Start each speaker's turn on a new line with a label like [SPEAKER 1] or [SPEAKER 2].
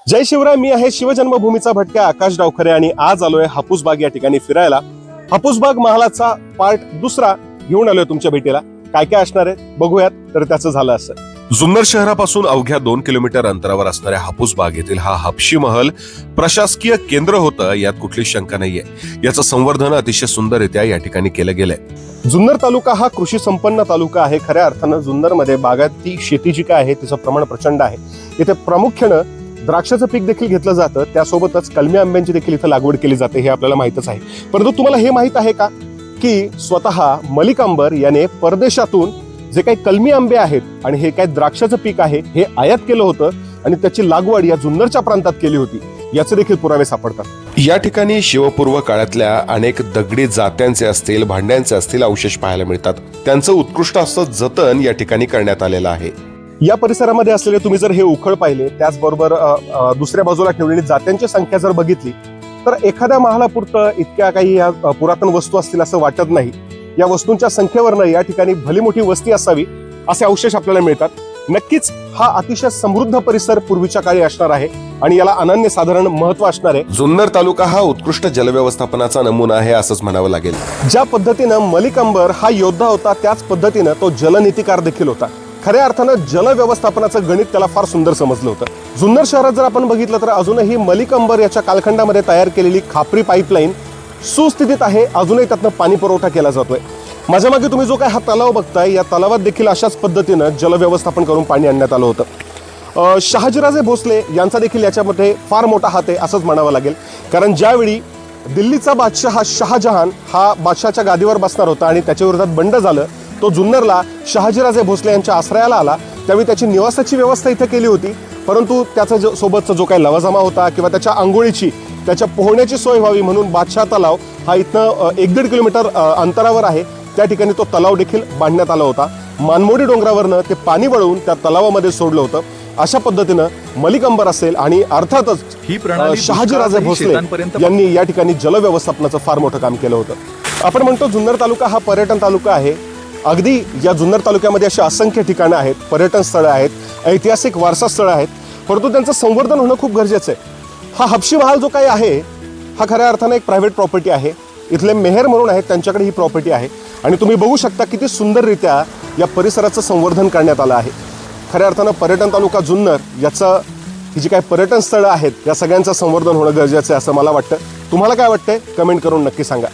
[SPEAKER 1] जय शिवराय. मी आहे शिवजन्मभूमीचा भटक्या आकाश डावखरे आणि आज आलोय हापूसबाग या ठिकाणी फिरायला. हापूसबाग महालाचा पार्ट दुसरा घेऊन आलोय तुमच्या भेटीला. काय काय असणार आहे बघूयात. तर त्याचं झालं असं, जुन्नर शहरापासून अवघ्या 2 किलोमीटर अंतरावर असणाऱ्या हापूसबाग येथील हा हापशी महल प्रशासकीय केंद्र होतं, यात कुठली शंका नाहीये. याचं संवर्धन अतिशय सुंदररित्या या ठिकाणी केलं गेलंय. जुन्नर तालुका हा कृषी संपन्न तालुका आहे. खऱ्या अर्थानं जुन्नरमध्ये बागायती शेती जी काय आहे तिचं प्रमाण प्रचंड आहे. इथे प्रामुख्यानं द्राक्षाचं पीक देखील घेतलं जातं, त्यासोबतच कलमी आंब्यांची देखील इथं लागवड केली जाते, हे आपल्याला माहितच आहे. परंतु तुम्हाला हे माहित आहे का की स्वतः मलिक अंबर याने परदेशातून जे काही कलमी आंबे आहेत आणि हे काय द्राक्षाचं पीक आहे हे आयात केलं होतं आणि त्याची लागवड या जुन्नरच्या प्रांतात केली होती, याचे देखील पुरावे सापडतात. या ठिकाणी शिवपूर्व काळातल्या अनेक दगडी जात्यांचे असतील, भांड्यांचे असतील अवशेष पाहायला मिळतात. त्यांचं उत्कृष्ट असं जतन या ठिकाणी करण्यात आलेलं आहे. या परिसरामध्ये असलेले तुम्ही जर हे उखळ पाहिले, त्याचबरोबर दुसऱ्या बाजूला ठेवलेली जात्यांची संख्या जर बघितली तर एखाद्या महालापुरतं इतक्या काही या पुरातन वस्तू असतील असं वाटत नाही. या वस्तूंच्या संख्येवरनं या ठिकाणी भली मोठी वस्ती असावी असे अवशेष आपल्याला मिळतात. नक्कीच हा अतिशय समृद्ध परिसर पूर्वीच्या काळी असणार आहे आणि याला अनन्यसाधारण महत्व असणार आहे. जुन्नर तालुका हा उत्कृष्ट जलव्यवस्थापनाचा नमुना आहे असंच म्हणावं लागेल. ज्या पद्धतीनं मलिक अंबर हा योद्धा होता, त्याच पद्धतीनं तो जलनीतिकार देखील होता. खऱ्या अर्थानं जल व्यवस्थापनाचं गणित त्याला फार सुंदर समजलं होतं. जुन्नर शहरात जर आपण बघितलं तर अजूनही मलिक अंबर याच्या कालखंडामध्ये तयार केलेली खापरी पाईपलाईन सुस्थितीत आहे. अजूनही त्यातनं पाणी पुरवठा केला जातोय. माझ्या मागे तुम्ही जो काय हा तलाव बघताय, या तलावात देखील अशाच पद्धतीनं जल व्यवस्थापन करून पाणी आणण्यात आलं होतं. शहाजीराजे भोसले यांचा देखील याच्यामध्ये फार मोठा हात आहे असंच म्हणावं लागेल. कारण ज्यावेळी दिल्लीचा बादशाह शहाजहान हा बादशाहच्या गादीवर बसणार होता आणि त्याच्या विरोधात बंड झालं, तो जुन्नरला शहाजीराजे भोसले यांच्या आश्रयाला आला. त्यावेळी त्याची निवासाची व्यवस्था इथे केली होती, परंतु त्याचा सोबतचा जो काही लवाजमा होता किंवा त्याच्या आंघोळीची, त्याच्या पोहण्याची सोय व्हावी म्हणून बादशाह तलाव हा इथनं 1-1.5 किलोमीटर अंतरावर आहे, त्या ठिकाणी तो तलाव देखील बांधण्यात आला होता. मानमोडी डोंगरावरनं ते पाणी वळवून त्या तलावामध्ये सोडलं होतं. अशा पद्धतीनं मलिक अंबर असेल आणि अर्थातच ही प्रणाली शहाजीराजे भोसले यांनी या ठिकाणी जल व्यवस्थापनाचं फार मोठं काम केलं होतं. आपण म्हणतो जुन्नर तालुका हा पर्यटन तालुका आहे. अगदी या जुन्नर तालुक्यामध्ये अशी असंख्य ठिकाणं आहेत, पर्यटन स्थळं आहेत, ऐतिहासिक वारसा स्थळं आहेत, परंतु त्यांचं संवर्धन होणं खूप गरजेचं आहे. हा हापशी महाल जो काही आहे हा खऱ्या अर्थानं एक प्रायव्हेट प्रॉपर्टी आहे. इथले मेहर म्हणून आहेत, त्यांच्याकडे ही प्रॉपर्टी आहे आणि तुम्ही बघू शकता किती सुंदररित्या या परिसराचं संवर्धन करण्यात आलं आहे. खऱ्या अर्थानं पर्यटन तालुका जुन्नर याचं ही जी काही पर्यटन स्थळं आहेत या सगळ्यांचं संवर्धन होणं गरजेचं आहे असं मला वाटतं. तुम्हाला काय वाटतंय कमेंट करून नक्की सांगा.